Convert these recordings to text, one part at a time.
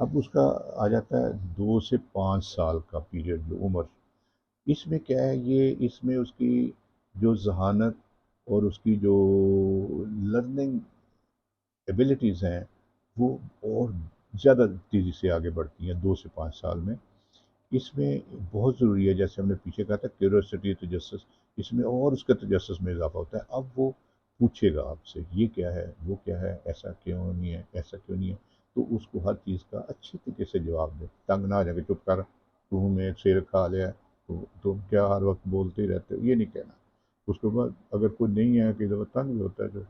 اب اس کا آ جاتا ہے 2 سے 5 سال کا پیریڈ، جو عمر، اس میں کیا ہے، یہ اس میں اس کی جو ذہانت اور اس کی جو لرننگ ایبلٹیز ہیں وہ اور زیادہ تیزی سے آگے بڑھتی ہیں 2 سے 5 سال میں۔ اس میں بہت ضروری ہے، جیسے ہم نے پیچھے کہا تھا کیوریوسٹی تجسس، اس میں اور اس کے تجسس میں اضافہ ہوتا ہے۔ اب وہ پوچھے گا آپ سے یہ کیا ہے، وہ کیا ہے، ایسا کیوں نہیں ہے، ایسا کیوں نہیں ہے، تو اس کو ہر چیز کا اچھی طریقے سے جواب دے، تنگ نہ آ جائے کہ چپ کر، تو میں شیر کھا لیا ہے، تو تم کیا ہر وقت بولتے ہی رہتے ہو، یہ نہیں کہنا۔ اس کے بعد اگر کوئی نہیں ہے کہ جب تنگ بھی ہوتا ہے تو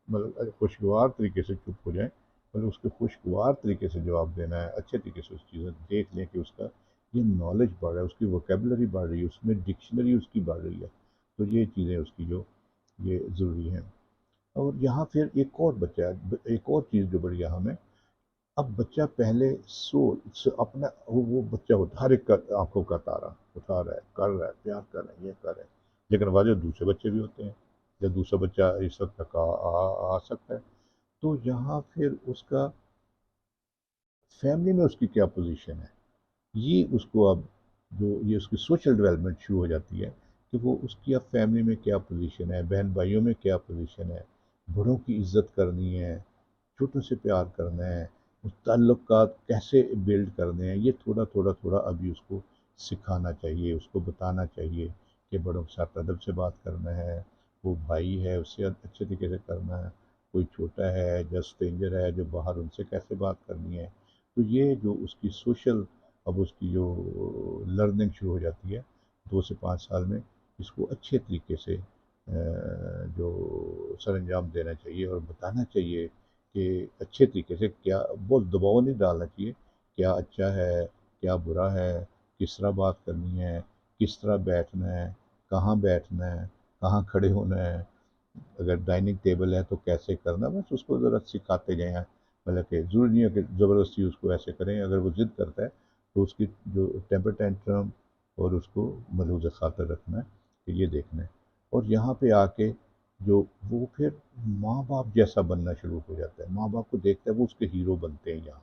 مطلب خوشگوار طریقے سے چپ ہو جائیں، مطلب اس کے خوشگوار طریقے سے جواب دینا ہے، اچھے طریقے سے اس چیزیں دیکھ لیں کہ اس کا یہ نالج بڑھ رہا ہے، اس کی ووکیبلری بڑھ رہی ہے، اس میں ڈکشنری اس کی بڑھ رہی ہے، تو یہ چیزیں اس کی جو یہ ضروری ہیں۔ اور یہاں پھر ایک اور بچہ ہے، ایک اور چیز جو بڑی اہم ہے۔ اب بچہ پہلے اپنا وہ بچہ ہوتا ہے، ہر ایک کا آنکھوں کا تارا اٹھا رہا ہے، کر رہا ہے، پیار کر رہا ہے، یہ کر رہا ہے، لیکن واجہ دوسرے بچے بھی ہوتے ہیں، یا دوسرا بچہ اس وقت تک آ سکتا ہے۔ تو یہاں پھر اس کا فیملی میں اس کی کیا پوزیشن ہے، یہ اس کو اب جو یہ اس کی سوشل ڈیولپمنٹ شروع ہو جاتی ہے کہ وہ اس کی اب فیملی میں کیا پوزیشن ہے، بہن بھائیوں میں کیا پوزیشن ہے، بڑوں کی عزت کرنی ہے، چھوٹوں سے پیار کرنا ہے، اس تعلقات کیسے بلڈ کرنے ہیں، یہ تھوڑا تھوڑا تھوڑا ابھی اس کو سکھانا چاہیے، اس کو بتانا چاہیے کہ بڑوں کے ساتھ ادب سے بات کرنا ہے، وہ بھائی ہے اس سے اچھے طریقے سے کرنا ہے، کوئی چھوٹا ہے جو اسٹرینجر ہے جو باہر، ان سے کیسے بات کرنی ہے۔ تو یہ جو اس کی سوشل، اب اس کی جو لرننگ شروع ہو جاتی ہے 2 سے 5 سال میں، اس کو اچھے طریقے سے جو سر انجام دینا چاہیے اور بتانا چاہیے کہ اچھے طریقے سے کیا، بہت دباؤ نہیں ڈالنا چاہیے، کیا اچھا ہے، کیا برا ہے، کس طرح بات کرنی ہے، کس طرح بیٹھنا ہے، کہاں بیٹھنا ہے، کہاں کھڑے ہونا ہے، اگر ڈائننگ ٹیبل ہے تو کیسے کرنا، بس اس کو ذرا سکھاتے گئے ہیں۔ مطلب کہ ضروری نہیں ہے کہ زبردستی اس کو ایسے کریں، اگر وہ ضد کرتا ہے تو اس کی جو ٹیمپر ٹینٹرم اور اس کو ملحوظ خاطر رکھنا ہے کہ یہ دیکھنا ہے۔ اور یہاں پہ آ کے جو وہ پھر ماں باپ جیسا بننا شروع ہو جاتا ہے، ماں باپ کو دیکھتا ہے، وہ اس کے ہیرو بنتے ہیں یہاں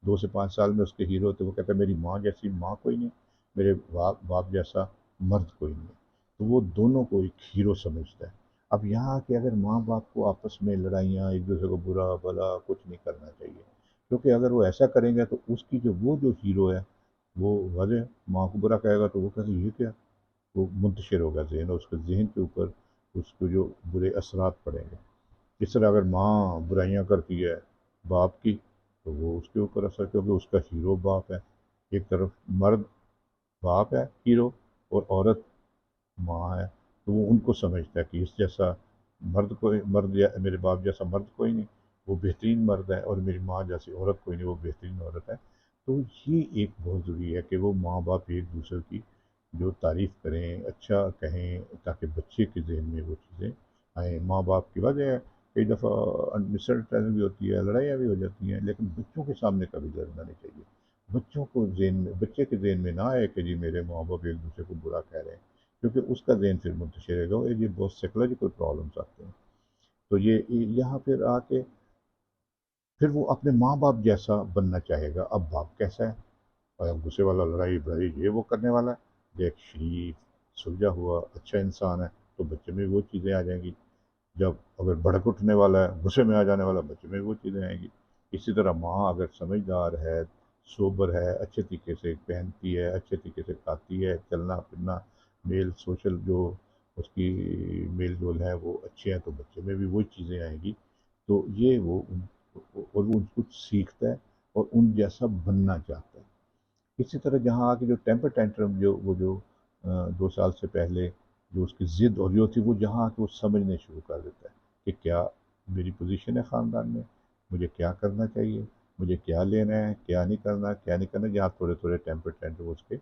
2 سے 5 سال میں، اس کے ہیرو ہوتے ہیں، وہ کہتا ہے میری ماں جیسی ماں کوئی نہیں، میرے باپ جیسا مرد کوئی نہیں، تو وہ دونوں کو ایک ہیرو سمجھتا ہے۔ اب یہاں کہ اگر ماں باپ کو آپس میں لڑائیاں، ایک دوسرے کو برا بھلا کچھ نہیں کرنا چاہیے، کیونکہ اگر وہ ایسا کریں گے تو اس کی جو وہ جو ہیرو ہے وہ واضح ماں کو برا کہے گا تو وہ کہے گا یہ کیا، وہ منتشر ہوگا ذہن، اور اس کے ذہن کے اوپر اس کو جو برے اثرات پڑیں گے۔ اس طرح اگر ماں برائیاں کرتی ہے باپ کی تو وہ اس کے اوپر اثر، کیونکہ اس کا ہیرو باپ ہے، ایک طرف مرد باپ ہے ہیرو، اور عورت ماں ہے، تو وہ ان کو سمجھتا ہے کہ اس جیسا مرد یا میرے باپ جیسا مرد کوئی نہیں، وہ بہترین مرد ہے، اور میری ماں جیسی عورت کوئی نہیں، وہ بہترین عورت ہے۔ تو یہ ایک بہت ضروری ہے کہ وہ ماں باپ ایک دوسرے کی جو تعریف کریں، اچھا کہیں، تاکہ بچے کے ذہن میں وہ چیزیں آئیں۔ ماں باپ کی وجہ ہے کئی دفعہ مس انڈرسٹینڈنگ بھی ہوتی ہے، لڑائیاں بھی ہو جاتی ہیں، لیکن بچوں کے سامنے کبھی لڑنا نہیں چاہیے۔ بچوں کو ذہن میں، بچے کے ذہن میں نہ آئے کہ جی میرے ماں باپ ایک دوسرے کو برا کہہ رہے ہیں، کیونکہ اس کا ذہن پھر منتشر رہے گا، اور یہ بہت سائیکولوجیکل پرابلمس آتے ہیں۔ تو یہ یہاں پھر آ کے پھر وہ اپنے ماں باپ جیسا بننا چاہے گا۔ اب باپ کیسا ہے، اور غصے والا، لڑائی بڑائی یہ وہ کرنے والا ہے، ایک شریف سلجھا ہوا اچھا انسان ہے، تو بچے میں وہ چیزیں آ جائیں گی۔ جب اگر بھڑک اٹھنے والا ہے، غصے میں آ جانے والا، بچے میں وہ چیزیں آئیں گی۔ اسی طرح ماں اگر سمجھدار ہے، سوبر ہے، اچھے طریقے سے پہنتی ہے، اچھے طریقے سے کھاتی ہے، چلنا پھرنا، میل سوشل جو اس کی میل جول ہے وہ اچھے ہیں، تو بچے میں بھی وہی چیزیں آئیں گی۔ تو یہ اور وہ ان کو سیکھتا ہے اور ان جیسا بننا چاہتا ہے۔ اسی طرح جہاں آ کے جو ٹیمپر ٹینٹرم جو وہ جو 2 سال سے پہلے جو اس کی ضد اور جو تھی، وہ جہاں آ کے وہ سمجھنے شروع کر دیتا ہے کہ کیا میری پوزیشن ہے خاندان میں، مجھے کیا کرنا چاہیے، مجھے کیا لینا ہے، کیا نہیں کرنا، کیا نہیں کرنا، جہاں تھوڑے تھوڑے ٹیمپر ٹینٹرم اس کے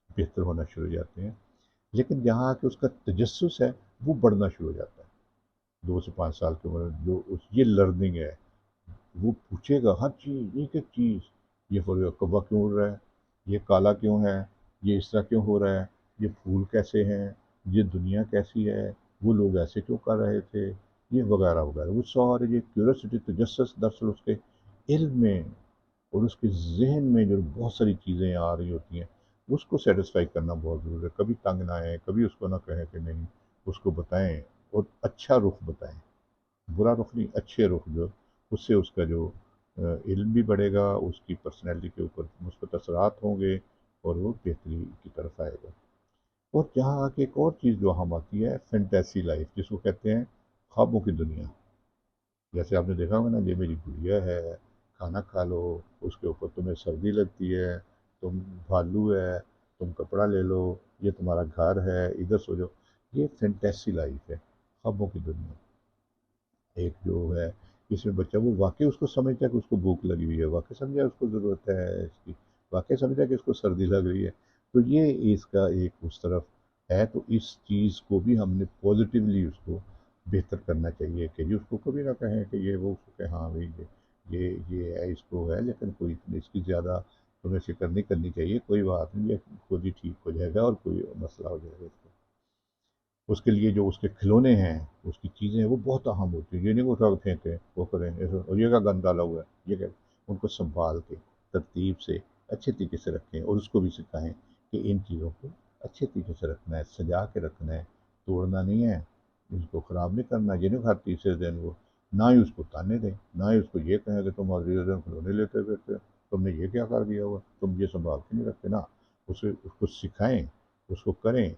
بہتر ہونا شروع ہو جاتے ہیں۔ لیکن جہاں آ کے اس کا تجسس ہے وہ بڑھنا شروع ہو جاتا ہے 2 سے 5 سال کی عمر میں، جو یہ لرننگ ہے، وہ پوچھے گا ہر چیز، ایک ایک چیز، یہ کبا کیوں اڑ رہا ہے، یہ کالا کیوں ہے، یہ اس طرح کیوں ہو رہا ہے، یہ پھول کیسے ہیں، یہ دنیا کیسی ہے، وہ لوگ ایسے کیوں کر رہے تھے، یہ وغیرہ وغیرہ، وہ سارے یہ کیوریوسٹی تجسس دراصل اس کے علم میں اور اس کے ذہن میں جو بہت ساری چیزیں آ رہی ہوتی ہیں اس کو سیٹسفائی کرنا بہت ضروری ہے. کبھی تنگ نہ آئے، کبھی اس کو نہ کہیں کہ نہیں، اس کو بتائیں اور اچھا رخ بتائیں. برا رخ نہیں، اچھے رخ جو اس سے اس کا جو علم بھی بڑھے گا، اس کی پرسنالٹی کے اوپر مثبت اثرات ہوں گے اور وہ بہتری کی طرف آئے گا. اور جہاں آ کے ایک اور چیز جو اہم آتی ہے، فینٹیسی لائف جس کو کہتے ہیں خوابوں کی دنیا. جیسے آپ نے دیکھا ہوگا نا، یہ میری گڑیا ہے، کھانا کھا لو، اس کے اوپر تمہیں سردی لگتی ہے، تم بھالو ہے، تم کپڑا لے لو، یہ تمہارا گھر ہے، ادھر سو جاؤ. یہ فینٹیسی لائف ہے، خوابوں کی دنیا. ایک جو ہے اس میں بچہ وہ واقعی اس کو سمجھتا ہے کہ اس کو بھوک لگی ہوئی ہے، واقعی سمجھا اس کو ضرورت ہے اس کی، واقعی سمجھا کہ اس کو سردی لگ رہی ہے. تو یہ اس کا ایک اس طرف ہے. تو اس چیز کو بھی ہم نے پازیٹیولی اس کو بہتر کرنا چاہیے کہ اس کو کبھی نہ کہیں کہ یہ وہ کہ ہاں بھائی یہ ہے، اس کو ہے، لیکن کوئی اس کی زیادہ تمہیں فکر نہیں کرنی چاہیے، کوئی بات نہیں، یہ خود ہی ٹھیک ہو جائے گا اور کوئی مسئلہ ہو جائے گا اس کو. اس کے لیے جو اس کے کھلونے ہیں، اس کی چیزیں ہیں، وہ بہت اہم ہوتی ہیں. یہ نہیں اٹھا کے پھینکیں وہ کریں ایسا، اور یہ کیا گند ڈالا ہوا ہے، یہ کیا. ان کو سنبھال کے ترتیب سے اچھے طریقے سے رکھیں اور اس کو بھی سکھائیں کہ ان چیزوں کو اچھے طریقے سے رکھنا ہے، سجا کے رکھنا ہے، توڑنا نہیں ہے، اس کو خراب نہیں کرنا. یہ نہیں ہر تیسرے دن وہ نہ ہی اس کو تانے دیں، نہ ہی اس کو یہ کہیں کہ تم اگلے دن کھلونے لیتے پھرتے ہو، تم نے یہ کیا کر دیا ہوا، تم یہ سنبھال کے نہیں رکھتے نا. اسے اس کو سکھائیں، اس کو کریں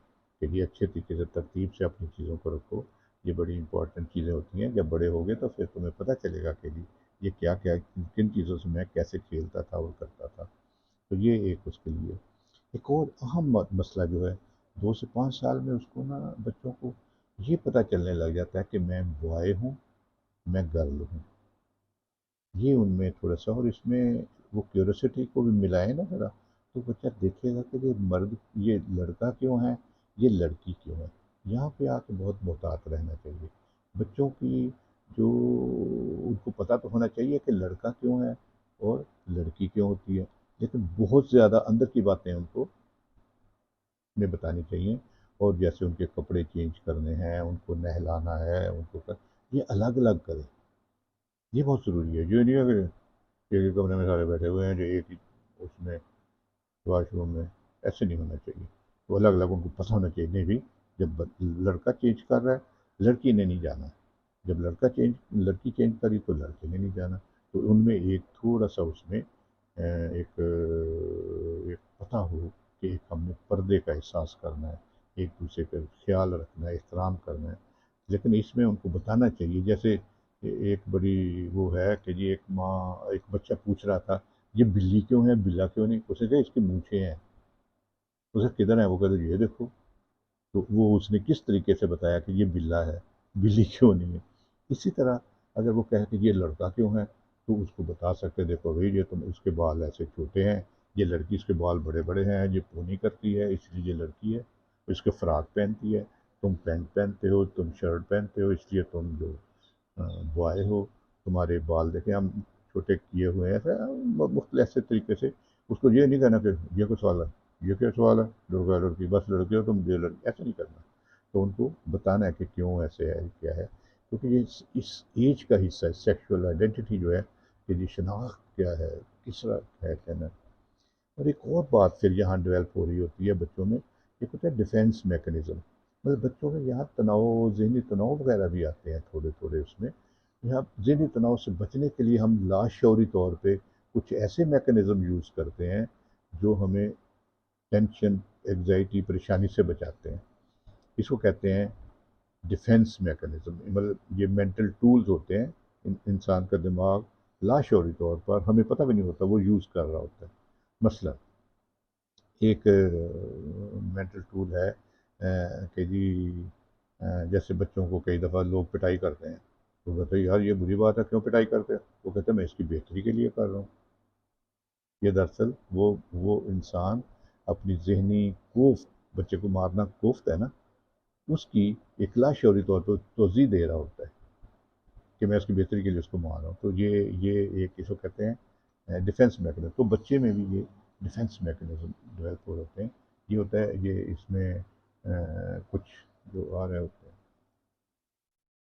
کہ یہ اچھے طریقے سے ترتیب سے اپنی چیزوں کو رکھو. یہ بڑی امپورٹنٹ چیزیں ہوتی ہیں. جب بڑے ہوگے تو پھر تمہیں پتہ چلے گا کہ جی یہ کیا کیا کن چیزوں سے میں کیسے کھیلتا تھا اور کرتا تھا. تو یہ ایک اس کے لیے ایک اور اہم مسئلہ جو ہے، 2 سے 5 سال میں اس کو نا بچوں کو یہ پتہ چلنے لگ جاتا ہے کہ میں بوائے ہوں، میں گرل ہوں. یہ ان میں تھوڑا سا، اور اس میں وہ کیوریوسٹی کو بھی ملائے نا ذرا، تو بچہ دیکھے گا کہ یہ مرد، یہ لڑکا کیوں ہے، یہ لڑکی کیوں ہے. یہاں پہ آ کے بہت محتاط رہنا چاہیے بچوں کی. جو ان کو پتہ تو ہونا چاہیے کہ لڑکا کیوں ہے اور لڑکی کیوں ہوتی ہے، لیکن بہت زیادہ اندر کی باتیں ان کو نے بتانی چاہیے. اور جیسے ان کے کپڑے چینج کرنے ہیں، ان کو نہلانا ہے، ان کو یہ الگ الگ کرے. یہ بہت ضروری ہے. یہ نہیں ہے کہ ایک ہی کمرے میں سارے بیٹھے ہوئے ہیں جو ایک ہی اس میں واش روم میں. ایسے نہیں ہونا چاہیے. تو الگ الگ ان کو پتہ ہونا چاہیے. نہیں بھی جب لڑکا چینج کر رہا ہے لڑکی نے نہیں جانا، جب لڑکی چینج کری تو لڑکے نے نہیں جانا. تو ان میں ایک تھوڑا سا اس میں ایک پتہ ہو کہ ایک ہم نے پردے کا احساس کرنا ہے، ایک دوسرے کا خیال رکھنا ہے، احترام کرنا ہے. لیکن اس میں ان کو بتانا چاہیے. جیسے ایک بڑی وہ ہے کہ جی ایک ماں، ایک بچہ پوچھ رہا تھا یہ بلی کیوں ہے، بلا کیوں نہیں. اسے کہا اس کی مونچھیں ہیں. اسے کدھر ہیں، وہ کہتے یہ دیکھو. تو وہ اس نے کس طریقے سے بتایا کہ یہ بلا ہے، بلی کیوں نہیں ہے. اسی طرح اگر وہ کہے کہ یہ لڑکا کیوں ہے، تو اس کو بتا سکتے دیکھو بھائی یہ تم اس کے بال ایسے چھوٹے ہیں، یہ لڑکی اس کے بال بڑے بڑے ہیں، یہ پونی کرتی ہے اس لیے یہ لڑکی ہے. اس کے فراک پہنتی ہے، تم پینٹ پہنتے ہو، تم شرٹ پہنتے ہو، اس لیے تم جو بوائے ہو. تمہارے بال دیکھیں ہم چھوٹے کیے ہوئے ہیں. ایسے مختلف ایسے طریقے سے اس کو یہ نہیں کہنا کہ یہ کیا سوال ہے، یہ کیا سوال ہے، لڑکا لڑکی بس لڑکی ہو تم، یہ لڑکی، ایسا نہیں کرنا. تو ان کو بتانا ہے کہ کیوں ایسے ہے، کیا ہے. کیونکہ یہ اس ایج کا حصہ ہے. سیکشول آئیڈینٹی جو ہے کہ یہ شناخت کیا ہے، کس طرح ہے کہنا. اور ایک اور بات پھر یہاں ڈیولپ ہو رہی ہوتی ہے بچوں میں، ایک ہوتا ہے ڈیفینس میکنزم. مطلب بچوں میں یہاں تناؤ، ذہنی تناؤ وغیرہ بھی آتے ہیں تھوڑے تھوڑے اس میں. یہاں ذہنی تناؤ سے بچنے کے لیے ہم لاشعوری طور پہ کچھ ایسے میکنزم یوز کرتے ہیں جو ہمیں ٹینشن، ایگزائٹی، پریشانی سے بچاتے ہیں. اس کو کہتے ہیں ڈیفینس میکنزم. مطلب یہ مینٹل ٹولز ہوتے ہیں، انسان کا دماغ لاشعوری طور پر ہمیں پتہ بھی نہیں ہوتا وہ یوز کر رہا ہوتا ہے. مثلا ایک مینٹل ٹول ہے کہ جی جیسے بچوں کو کئی دفعہ لوگ پٹائی کرتے ہیں تو کہتے ہیں یار یہ بری بات ہے، کیوں پٹائی کرتے ہیں. وہ کہتے ہیں میں اس کی بہتری کے لیے کر رہا ہوں. یہ دراصل وہ انسان اپنی ذہنی کوفت، بچے کو مارنا کوفت ہے نا، اس کی ایک لاشعوری طور پر توضیح دے رہا ہوتا ہے کہ میں اس کی بہتری کے لیے اس کو مار رہا ہوں. تو یہ ایک اس کو کہتے ہیں ڈیفینس میکنزم. تو بچے میں بھی یہ ڈیفینس میکنزم ڈیولپ ہو جاتے ہیں. یہ ہوتا ہے، یہ اس میں کچھ جو آ رہا ہے